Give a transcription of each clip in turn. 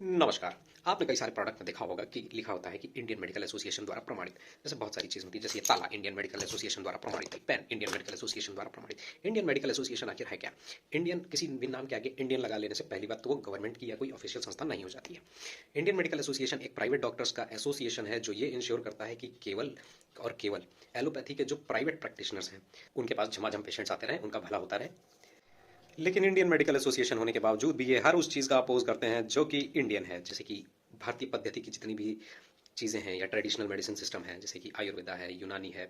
नमस्कार। आपने कई सारे प्रोडक्ट में देखा होगा कि लिखा होता है कि इंडियन मेडिकल एसोसिएशन द्वारा प्रमाणित। जैसे बहुत सारी चीज़ होती है, जैसे ये ताला इंडियन मेडिकल एसोसिएशन द्वारा प्रमाणित है, पेन इंडियन मेडिकल एसोसिएशन द्वारा प्रमाणित। इंडियन मेडिकल एसोसिएशन आखिर है क्या? इंडियन किसी भी नाम के आगे इंडियन लगा लेने से पहली बात तो वो गवर्नमेंट की या कोई ऑफिशियल संस्था नहीं हो जाती है। इंडियन मेडिकल एसोसिएशन एक प्राइवेट डॉक्टर्स का एसोसिएशन है जो ये इंश्योर करता है कि केवल और केवल एलोपैथी के जो प्राइवेट प्रैक्टिशनर्स हैं उनके पास झमाझम पेशेंट्स आते रहें, उनका भला होता रहे। लेकिन इंडियन मेडिकल एसोसिएशन होने के बावजूद भी ये हर उस चीज़ का अपोज करते हैं जो कि इंडियन है, जैसे कि भारतीय पद्धति की जितनी भी चीज़ें हैं या ट्रेडिशनल मेडिसिन सिस्टम है, जैसे कि आयुर्वेदा है, यूनानी है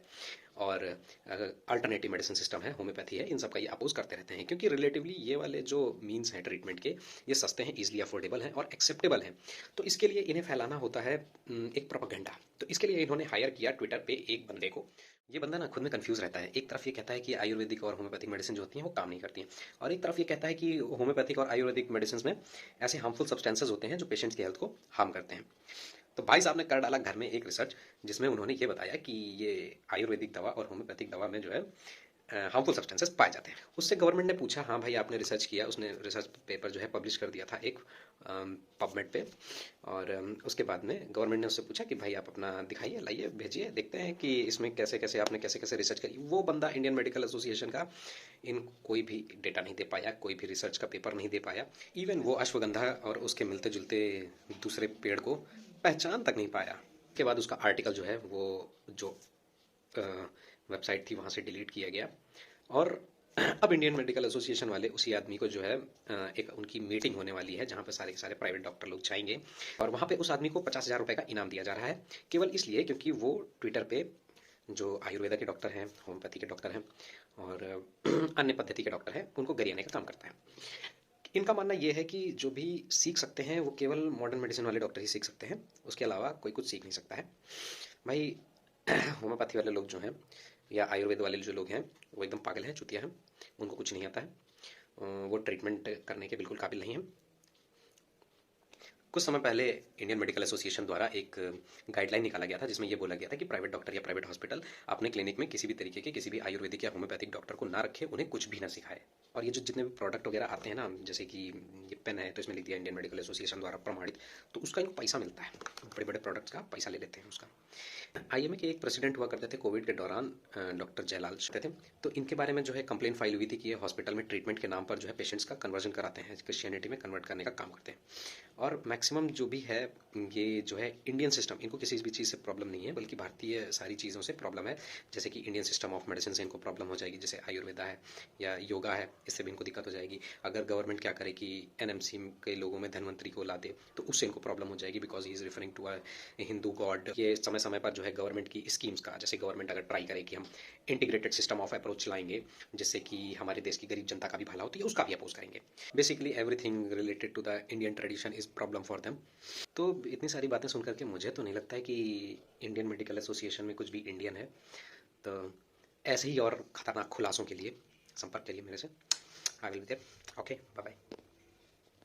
और अल्टरनेटिव मेडिसिन सिस्टम है, होम्योपैथी है, इन सब का ये अपोज करते रहते हैं क्योंकि रिलेटिवली ये वाले जो मीन्स हैं ट्रीटमेंट के, ये सस्ते हैं, इजीली अफोर्डेबल हैं और एक्सेप्टेबल हैं। तो इसके लिए इन्हें फैलाना होता है एक प्रोपेगेंडा। तो इसके लिए इन्होंने हायर किया ट्विटर पे एक बंदे को। ये बंदा ना खुद में कंफ्यूज रहता है। एक तरफ ये कहता है कि आयुर्वेदिक और होम्योपैथिक मेडिसिन जो होती हैं वो काम नहीं करती हैं, और एक तरफ ये कहता है कि होम्योपैथिक और आयुर्वेदिक मेडिसिन में ऐसे हार्मफुल सब्सटेंसेस होते हैं जो पेशेंट्स की हेल्थ को हार्म करते हैं। तो भाई साहब ने कर डाला घर में एक रिसर्च, जिसमें उन्होंने ये बताया कि ये आयुर्वेदिक दवा और होम्योपैथिक दवा में जो है हार्मफुल सब्सटेंसेस पाए जाते हैं। उससे गवर्नमेंट ने पूछा, हाँ भाई आपने रिसर्च किया। उसने रिसर्च पेपर जो है पब्लिश कर दिया था एक पबमेड पे। और उसके बाद में गवर्नमेंट ने उससे पूछा कि भाई आप अपना दिखाइए, लाइए, भेजिए, देखते हैं कि इसमें कैसे कैसे आपने कैसे कैसे रिसर्च करी। वो बंदा इंडियन मेडिकल एसोसिएशन का इन कोई भी डेटा नहीं दे पाया, कोई भी रिसर्च का पेपर नहीं दे पाया। इवन वो अश्वगंधा और उसके मिलते जुलते दूसरे पेड़ को पहचान तक नहीं पाया। के बाद उसका आर्टिकल जो है वो जो वेबसाइट थी वहाँ से डिलीट किया गया। और अब इंडियन मेडिकल एसोसिएशन वाले उसी आदमी को जो है एक उनकी मीटिंग होने वाली है जहाँ पे सारे के सारे प्राइवेट डॉक्टर लोग जाएंगे, और वहाँ पे उस आदमी को 50,000 रुपये का इनाम दिया जा रहा है, केवल इसलिए क्योंकि वो ट्विटर पे जो आयुर्वेदा के डॉक्टर हैं, होम्योपैथी के डॉक्टर हैं और अन्य पद्धति के डॉक्टर हैं उनको गरियाने का काम करता है। इनका मानना ये है कि जो भी सीख सकते हैं वो केवल मॉडर्न मेडिसिन वाले डॉक्टर ही सीख सकते हैं, उसके अलावा कोई कुछ सीख नहीं सकता है। भाई होम्योपैथी वाले लोग जो हैं या आयुर्वेद वाले जो लोग हैं वो एकदम पागल हैं, चुतिया हैं, उनको कुछ नहीं आता है। वो ट्रीटमेंट करने के बिल्कुल काबिल नहीं हैं। कुछ समय पहले इंडियन मेडिकल एसोसिएशन द्वारा एक गाइडलाइन निकाला गया था जिसमें यह बोला गया था कि प्राइवेट डॉक्टर या प्राइवेट हॉस्पिटल अपने क्लिनिक में किसी भी तरीके के किसी भी आयुर्वेदिक या होम्योपैथिक डॉक्टर को ना रखे, उन्हें कुछ भी ना सिखाए। और ये जो जितने भी प्रोडक्ट वगैरह आते हैं ना, जैसे कि ये पेन है तो इसमें लिख दिया इंडियन मेडिकल एसोसिएशन द्वारा प्रमाणित, तो उसका इनको पैसा मिलता है, बड़े बड़े प्रोडक्ट्स का पैसा ले लेते हैं उसका। आईएमए के एक प्रेसिडेंट हुआ करते थे कोविड के दौरान, डॉक्टर जयलाल थे। तो इनके बारे में जो है कंप्लेन फाइल हुई थी कि ये हॉस्पिटल में ट्रीटमेंट के नाम पर जो है पेशेंट्स का कन्वर्जन कराते हैं, क्रिश्चियनिटी में कन्वर्ट करने का काम करते हैं। और मैक्सिमम जो भी है ये जो है इंडियन सिस्टम, इनको किसी भी चीज़ से प्रॉब्लम नहीं है बल्कि भारतीय सारी चीज़ों से प्रॉब्लम है। जैसे कि इंडियन सिस्टम ऑफ मेडिसिन से इनको प्रॉब्लम हो जाएगी, जैसे आयुर्वेदा है या योगा है, इससे भी इनको दिक्कत हो जाएगी। अगर गवर्नमेंट क्या करे कि एनएमसी के लोगों में धनवंतरी को ला दे तो उससे इनको प्रॉब्लम हो जाएगी, because he is referring to a Hindu god. ये समय समय पर जो है गवर्नमेंट की स्कीम्स का, जैसे गवर्नमेंट अगर ट्राई करे कि हम इंटीग्रेटेड सिस्टम ऑफ अप्रोच लाएंगे जिससे कि हमारे देश की गरीब जनता का भी भला होती है, उसका भी अपोज करेंगे। Basically everything related to the Indian tradition is problem for them. तो इतनी सारी बातें सुन करके मुझे तो नहीं लगता है कि इंडियन मेडिकल एसोसिएशन में कुछ भी इंडियन है। तो ऐसे ही और ख़तरनाक खुलासों के लिए संपर्क करिए मेरे से। I will be there. Okay, bye bye.